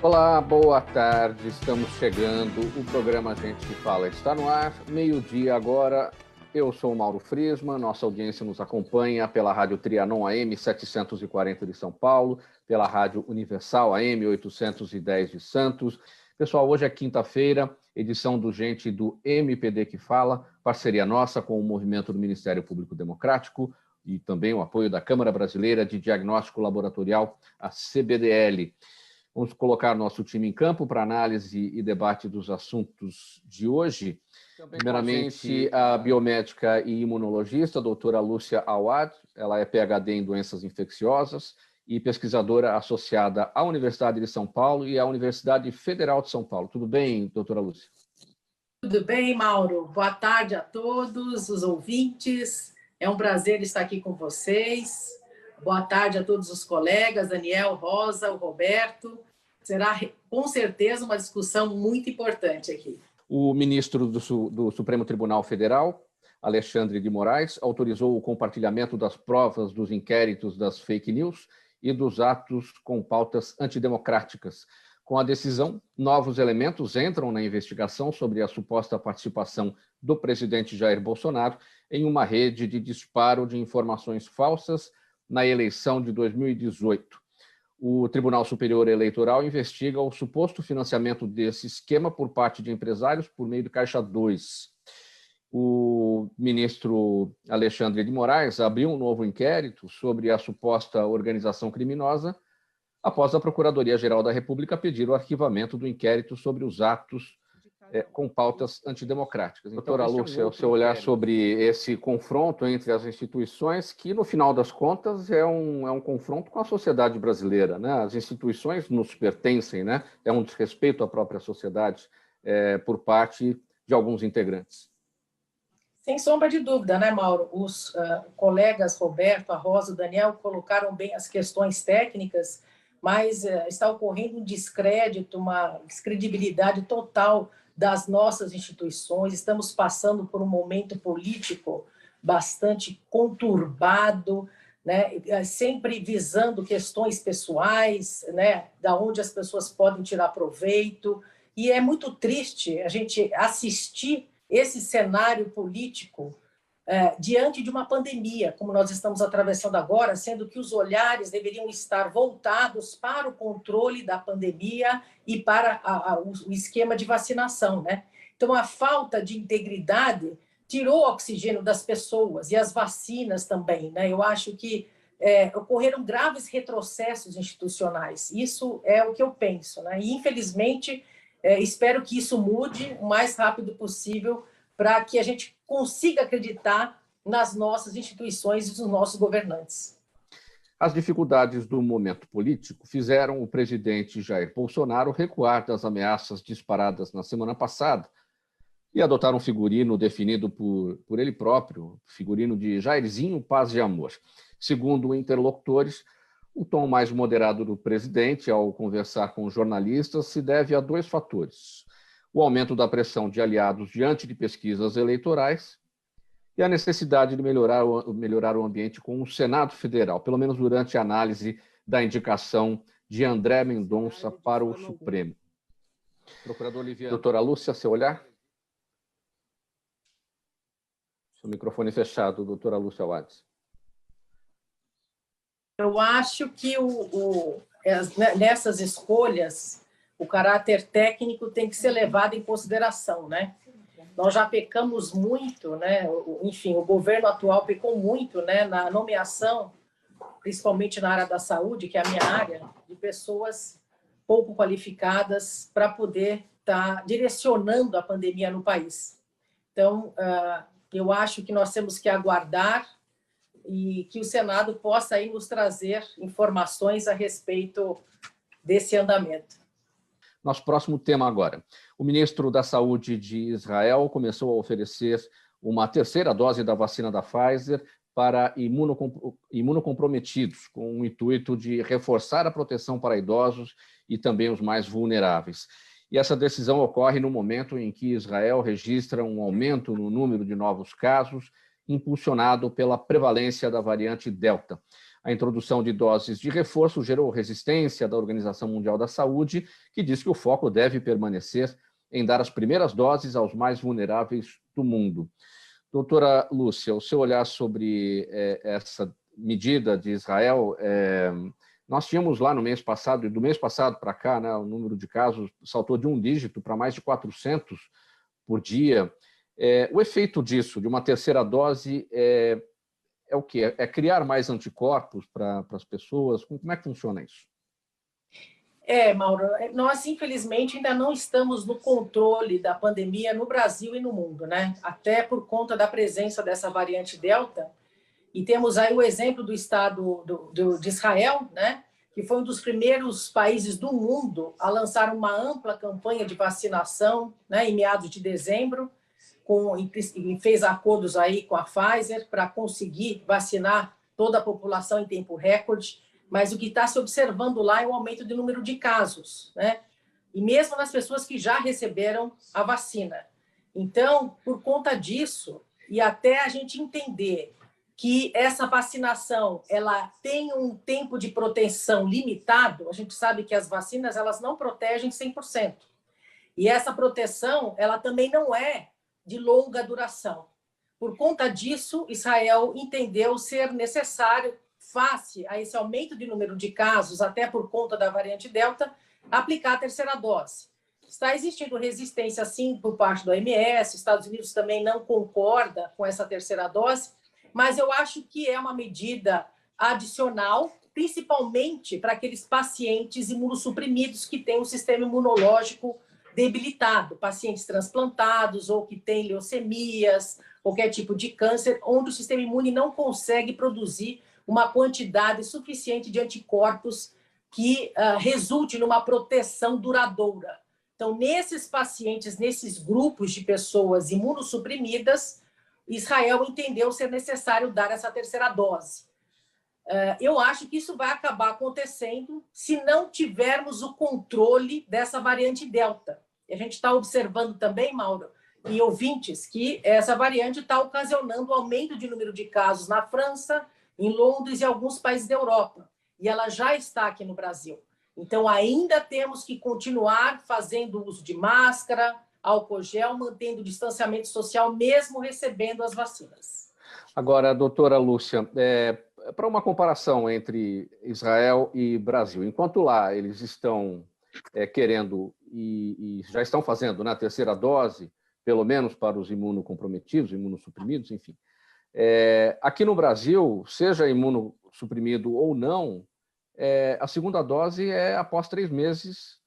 Olá, boa tarde. Estamos chegando. O programa Gente que Fala está no ar. Meio-dia agora. Eu sou o Mauro Friesman. Nossa audiência nos acompanha pela Rádio Trianon AM 740 de São Paulo, pela Rádio Universal AM 810 de Santos. Pessoal, hoje é quinta-feira, edição do Gente do MPD que Fala, parceria nossa com o Movimento do Ministério Público Democrático e também o apoio da Câmara Brasileira de Diagnóstico Laboratorial, a CBDL. Vamos colocar nosso time em campo para análise e debate dos assuntos de hoje. Primeiramente, a biomédica e imunologista, a doutora Lúcia Awad. Ela é PhD em doenças infecciosas e pesquisadora associada à Universidade de São Paulo e à Universidade Federal de São Paulo. Tudo bem, doutora Lúcia? Tudo bem, Mauro. Boa tarde a todos os ouvintes. É um prazer estar aqui com vocês. Boa tarde a todos os colegas, Daniel, Rosa, o Roberto. Será, com certeza, uma discussão muito importante aqui. O ministro do Supremo Tribunal Federal, Alexandre de Moraes, autorizou o compartilhamento das provas dos inquéritos das fake news e dos atos com pautas antidemocráticas. Com a decisão, novos elementos entram na investigação sobre a suposta participação do presidente Jair Bolsonaro em uma rede de disparo de informações falsas na eleição de 2018. O Tribunal Superior Eleitoral investiga o suposto financiamento desse esquema por parte de empresários por meio do Caixa 2. O ministro Alexandre de Moraes abriu um novo inquérito sobre a suposta organização criminosa após a Procuradoria-Geral da República pedir o arquivamento do inquérito sobre os atos com pautas antidemocráticas. Doutora Lúcia, o seu olhar sobre esse confronto entre as instituições, que, no final das contas, é um confronto com a sociedade brasileira, né? As instituições nos pertencem, né? É um desrespeito à própria sociedade por parte de alguns integrantes. Sem sombra de dúvida, né, Mauro? Os colegas Roberto, a Rosa, o Daniel colocaram bem as questões técnicas, mas está ocorrendo um descrédito, uma descredibilidade total das nossas instituições. Estamos passando por um momento político bastante conturbado, né? Sempre visando questões pessoais, né? Da onde as pessoas podem tirar proveito. E é muito triste a gente assistir esse cenário político diante de uma pandemia, como nós estamos atravessando agora, sendo que os olhares deveriam estar voltados para o controle da pandemia e para o esquema de vacinação, né? Então, a falta de integridade tirou o oxigênio das pessoas e as vacinas também, né? Eu acho que ocorreram graves retrocessos institucionais. Isso é o que eu penso, né? E, infelizmente, espero que isso mude o mais rápido possível para que a gente consiga acreditar nas nossas instituições e nos nossos governantes. As dificuldades do momento político fizeram o presidente Jair Bolsonaro recuar das ameaças disparadas na semana passada e adotar um figurino definido por ele próprio, figurino de Jairzinho Paz e Amor. Segundo interlocutores, o tom mais moderado do presidente ao conversar com jornalistas se deve a dois fatores: o aumento da pressão de aliados diante de pesquisas eleitorais e a necessidade de melhorar o ambiente com o Senado Federal, pelo menos durante a análise da indicação de André Mendonça para o Supremo. Procurador Liviano. Doutora Lúcia, seu olhar? Seu microfone fechado, doutora Lúcia Watts. Eu acho que nessas escolhas o caráter técnico tem que ser levado em consideração, né? Nós já pecamos muito, né? Enfim, o governo atual pecou muito, né? Na nomeação, principalmente na área da saúde, que é a minha área, de pessoas pouco qualificadas para poder estar direcionando a pandemia no país. Então, eu acho que nós temos que aguardar e que o Senado possa aí nos trazer informações a respeito desse andamento. Nosso próximo tema agora. O ministro da Saúde de Israel começou a oferecer uma terceira dose da vacina da Pfizer para imunocomprometidos, com o intuito de reforçar a proteção para idosos e também os mais vulneráveis. E essa decisão ocorre no momento em que Israel registra um aumento no número de novos casos, impulsionado pela prevalência da variante Delta. A introdução de doses de reforço gerou resistência da Organização Mundial da Saúde, que diz que o foco deve permanecer em dar as primeiras doses aos mais vulneráveis do mundo. Doutora Lúcia, o seu olhar sobre essa medida de Israel, nós tínhamos lá no mês passado, e do mês passado para cá, né, o número de casos saltou de um dígito para mais de 400 por dia. O efeito disso, de uma terceira dose, é o quê? É criar mais anticorpos para as pessoas? Como é que funciona isso? Mauro, nós infelizmente ainda não estamos no controle da pandemia no Brasil e no mundo, né? Até por conta da presença dessa variante Delta. E temos aí o exemplo do estado de Israel, né? Que foi um dos primeiros países do mundo a lançar uma ampla campanha de vacinação, né? Em meados de dezembro, e fez acordos aí com a Pfizer para conseguir vacinar toda a população em tempo recorde. Mas o que está se observando lá é o aumento do número de casos, né? E mesmo nas pessoas que já receberam a vacina. Então, por conta disso, e até a gente entender que essa vacinação ela tem um tempo de proteção limitado, a gente sabe que as vacinas elas não protegem 100%. E essa proteção ela também não é de longa duração. Por conta disso, Israel entendeu ser necessário, face a esse aumento de número de casos, até por conta da variante Delta, aplicar a terceira dose. Está existindo resistência, sim, por parte do OMS, Estados Unidos também não concorda com essa terceira dose, mas eu acho que é uma medida adicional, principalmente para aqueles pacientes imunossuprimidos que têm um sistema imunológico debilitado, pacientes transplantados ou que têm leucemias, qualquer tipo de câncer, onde o sistema imune não consegue produzir uma quantidade suficiente de anticorpos que resulte numa proteção duradoura. Então, nesses pacientes, nesses grupos de pessoas imunossuprimidas, Israel entendeu ser necessário dar essa terceira dose. Eu acho que isso vai acabar acontecendo se não tivermos o controle dessa variante Delta. E a gente está observando também, Mauro, e ouvintes, que essa variante está ocasionando aumento de número de casos na França, em Londres e alguns países da Europa. E ela já está aqui no Brasil. Então, ainda temos que continuar fazendo uso de máscara, álcool gel, mantendo o distanciamento social, mesmo recebendo as vacinas. Agora, doutora Lúcia, para uma comparação entre Israel e Brasil, enquanto lá eles estão querendo e já estão fazendo, né, a terceira dose, pelo menos para os imunocomprometidos, imunossuprimidos, enfim. Aqui no Brasil, seja imunossuprimido ou não, a segunda dose é após 3 meses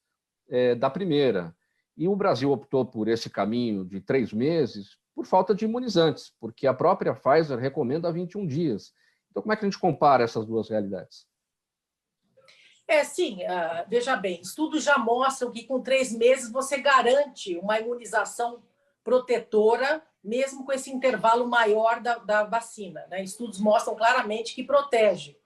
da primeira. E o Brasil optou por esse caminho de 3 meses por falta de imunizantes, porque a própria Pfizer recomenda 21 dias. Então, como é que a gente compara essas duas realidades? Sim, veja bem, estudos já mostram que com 3 meses você garante uma imunização protetora, mesmo com esse intervalo maior da vacina, né? Estudos mostram claramente que protege.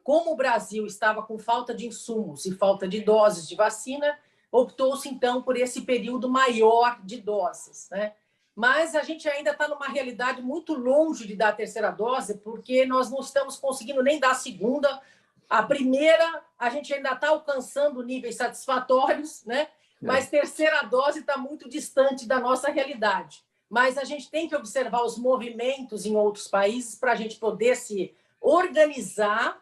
Como o Brasil estava com falta de insumos e falta de doses de vacina, optou-se, então, por esse período maior de doses, né? Mas a gente ainda está numa realidade muito longe de dar a terceira dose, porque nós não estamos conseguindo nem dar a segunda. A primeira, a gente ainda está alcançando níveis satisfatórios, né? Mas terceira dose está muito distante da nossa realidade. Mas a gente tem que observar os movimentos em outros países para a gente poder se organizar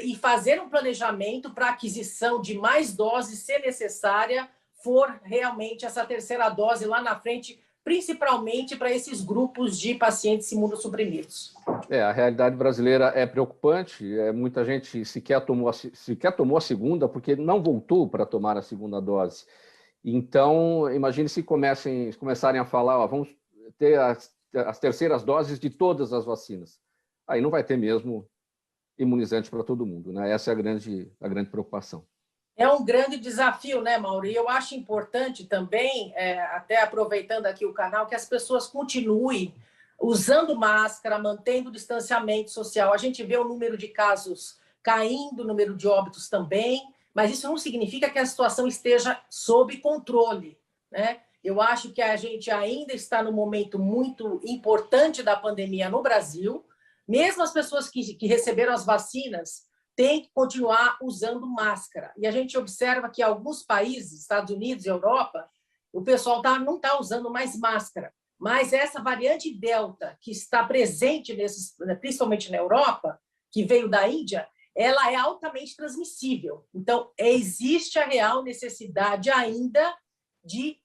e fazer um planejamento para a aquisição de mais doses, se necessária, for realmente essa terceira dose lá na frente, principalmente para esses grupos de pacientes imunossuprimidos. A realidade brasileira é preocupante. Muita gente sequer tomou a segunda porque não voltou para tomar a segunda dose. Então, imagine se começarem a falar, vamos ter as terceiras doses de todas as vacinas. Aí não vai ter mesmo imunizante para todo mundo, né? Essa é a grande preocupação. É um grande desafio, né, Mauro? E eu acho importante também, até aproveitando aqui o canal, que as pessoas continuem usando máscara, mantendo o distanciamento social. A gente vê o número de casos caindo, o número de óbitos também, mas isso não significa que a situação esteja sob controle, né? Eu acho que a gente ainda está num momento muito importante da pandemia no Brasil. Mesmo as pessoas que receberam as vacinas têm que continuar usando máscara. E a gente observa que em alguns países, Estados Unidos e Europa, o pessoal não está usando mais máscara. Mas essa variante Delta, que está presente, principalmente na Europa, que veio da Índia, ela é altamente transmissível. Então, existe a real necessidade ainda de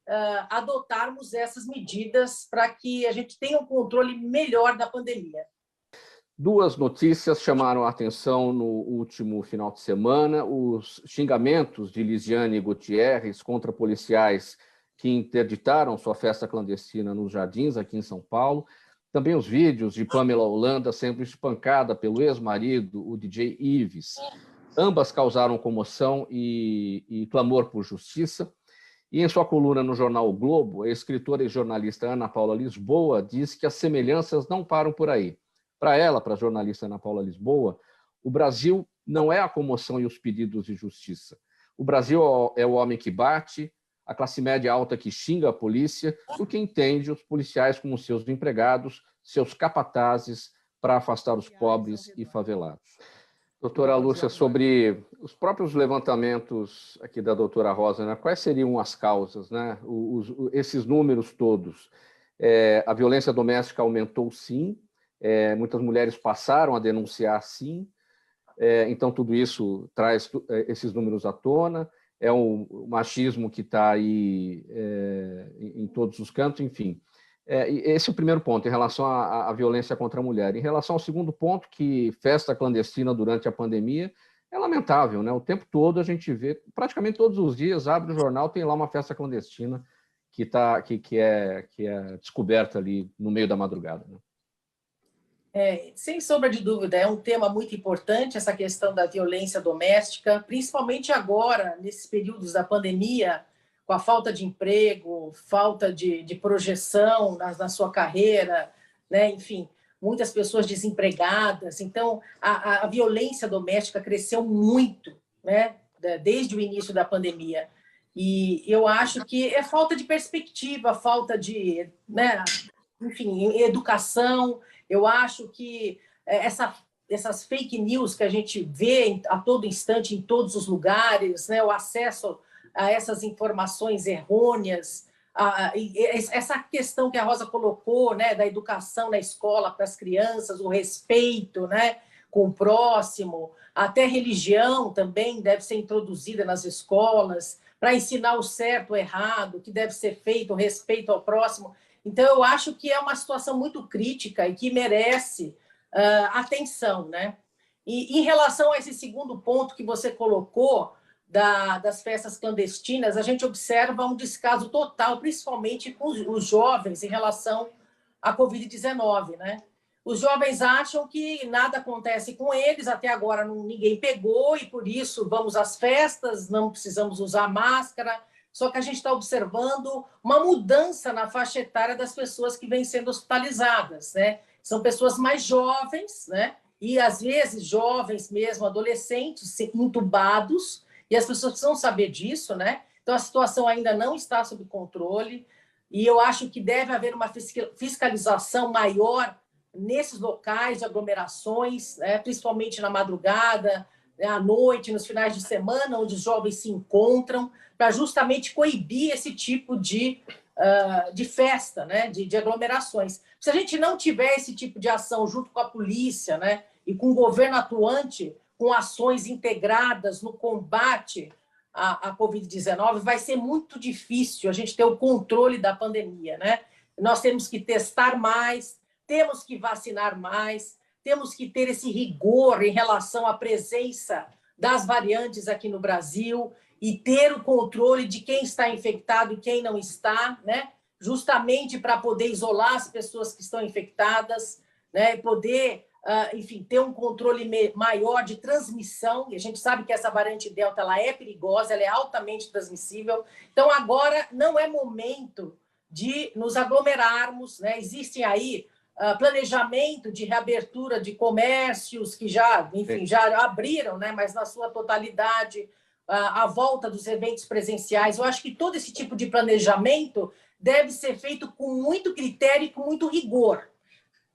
adotarmos essas medidas para que a gente tenha um controle melhor da pandemia. Duas notícias chamaram a atenção no último final de semana: os xingamentos de Lisiane Gutierrez contra policiais que interditaram sua festa clandestina nos Jardins, aqui em São Paulo. Também os vídeos de Pamela Holanda sendo espancada pelo ex-marido, o DJ Ives. Ambas causaram comoção e clamor por justiça. E em sua coluna no jornal O Globo, a escritora e jornalista Ana Paula Lisboa diz que as semelhanças não param por aí. Para ela, para a jornalista Ana Paula Lisboa, o Brasil não é a comoção e os pedidos de justiça. O Brasil é o homem que bate, a classe média alta que xinga a polícia, o que entende os policiais como seus empregados, seus capatazes para afastar os pobres e favelados. Doutora Lúcia, sobre os próprios levantamentos aqui da doutora Rosa, né? Quais seriam as causas, né? Esses números todos? A violência doméstica aumentou, sim. Muitas mulheres passaram a denunciar, sim. Então, tudo isso traz esses números à tona. É um machismo que está aí em todos os cantos, enfim. Esse é o primeiro ponto, em relação à violência contra a mulher. Em relação ao segundo ponto, que festa clandestina durante a pandemia, é lamentável, né? O tempo todo a gente vê, praticamente todos os dias, abre o jornal, tem lá uma festa clandestina que é descoberta ali no meio da madrugada, né? Sem sombra de dúvida, é um tema muito importante essa questão da violência doméstica, principalmente agora, nesses períodos da pandemia, com a falta de emprego, falta de projeção na sua carreira, né? Enfim, muitas pessoas desempregadas. Então, a violência doméstica cresceu muito, né? Desde o início da pandemia. E eu acho que é falta de perspectiva, falta de, né? Enfim, educação. Eu acho que essas fake news que a gente vê a todo instante, em todos os lugares, né? O acesso a essas informações errôneas, essa questão que a Rosa colocou, né, da educação na escola para as crianças, o respeito, né, com o próximo, até religião também deve ser introduzida nas escolas para ensinar o certo, o errado, o que deve ser feito, o respeito ao próximo. Então, eu acho que é uma situação muito crítica e que merece atenção, né? E em relação a esse segundo ponto que você colocou, das festas clandestinas, a gente observa um descaso total, principalmente com os jovens, em relação à Covid-19, né? Os jovens acham que nada acontece com eles, até agora ninguém pegou, e por isso vamos às festas, não precisamos usar máscara. Só que a gente está observando uma mudança na faixa etária das pessoas que vêm sendo hospitalizadas, né? São pessoas mais jovens, né? E às vezes jovens mesmo, adolescentes, entubados, e as pessoas precisam saber disso, né? Então a situação ainda não está sob controle, e eu acho que deve haver uma fiscalização maior nesses locais de aglomerações, né? Principalmente na madrugada, à noite, nos finais de semana, onde os jovens se encontram, para justamente coibir esse tipo de festa, né? de aglomerações. Se a gente não tiver esse tipo de ação junto com a polícia, né? E com o governo atuante, com ações integradas no combate à Covid-19, vai ser muito difícil a gente ter o controle da pandemia, né? Nós temos que testar mais, temos que vacinar mais, temos que ter esse rigor em relação à presença das variantes aqui no Brasil e ter o controle de quem está infectado e quem não está, né? Justamente para poder isolar as pessoas que estão infectadas, né? E poder, enfim, ter um controle maior de transmissão. E a gente sabe que essa variante Delta ela é perigosa, ela é altamente transmissível. Então, agora não é momento de nos aglomerarmos, né? Existem aí planejamento de reabertura de comércios que já, enfim, já abriram, né? Mas na sua totalidade, a volta dos eventos presenciais. Eu acho que todo esse tipo de planejamento deve ser feito com muito critério e com muito rigor,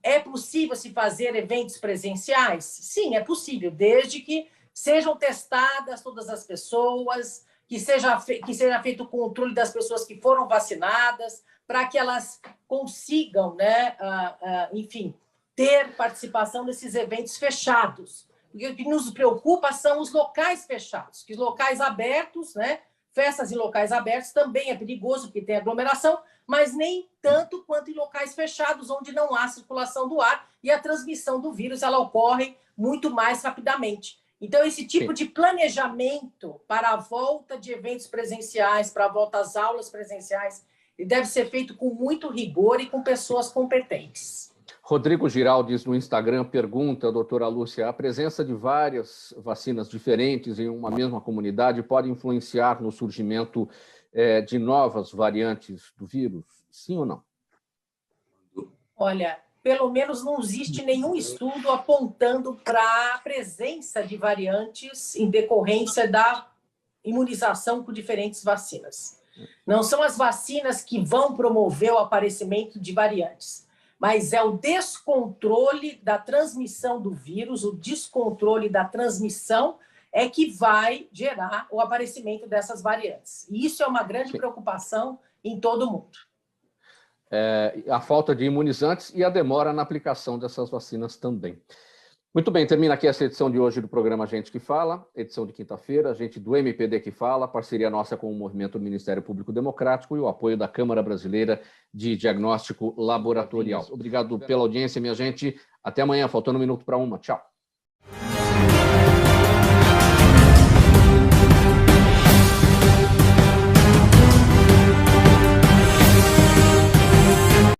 É possível se fazer eventos presenciais? Sim, é possível, desde que sejam testadas todas as pessoas, que seja feito o controle das pessoas que foram vacinadas, para que elas consigam, né, enfim, ter participação nesses eventos fechados. Porque o que nos preocupa são os locais fechados, que os locais abertos, né, festas em locais abertos também é perigoso, porque tem aglomeração, mas nem tanto quanto em locais fechados, onde não há circulação do ar e a transmissão do vírus ela ocorre muito mais rapidamente. Então, esse tipo de planejamento para a volta de eventos presenciais, para a volta às aulas presenciais, deve ser feito com muito rigor e com pessoas competentes. Rodrigo Giraldes, no Instagram, pergunta, doutora Lúcia, a presença de várias vacinas diferentes em uma mesma comunidade pode influenciar no surgimento de novas variantes do vírus? Sim ou não? Olha, pelo menos não existe nenhum estudo apontando para a presença de variantes em decorrência da imunização com diferentes vacinas. Não são as vacinas que vão promover o aparecimento de variantes, mas é o descontrole da transmissão do vírus, o descontrole da transmissão é que vai gerar o aparecimento dessas variantes. E isso é uma grande preocupação em todo o mundo. A falta de imunizantes e a demora na aplicação dessas vacinas também. Muito bem, termina aqui essa edição de hoje do programa Gente que Fala, edição de quinta-feira, gente do MPD que Fala, parceria nossa com o Movimento do Ministério Público Democrático e o apoio da Câmara Brasileira de Diagnóstico Laboratorial. Obrigado pela audiência, minha gente. Até amanhã, faltando 1 minuto para 1. Tchau.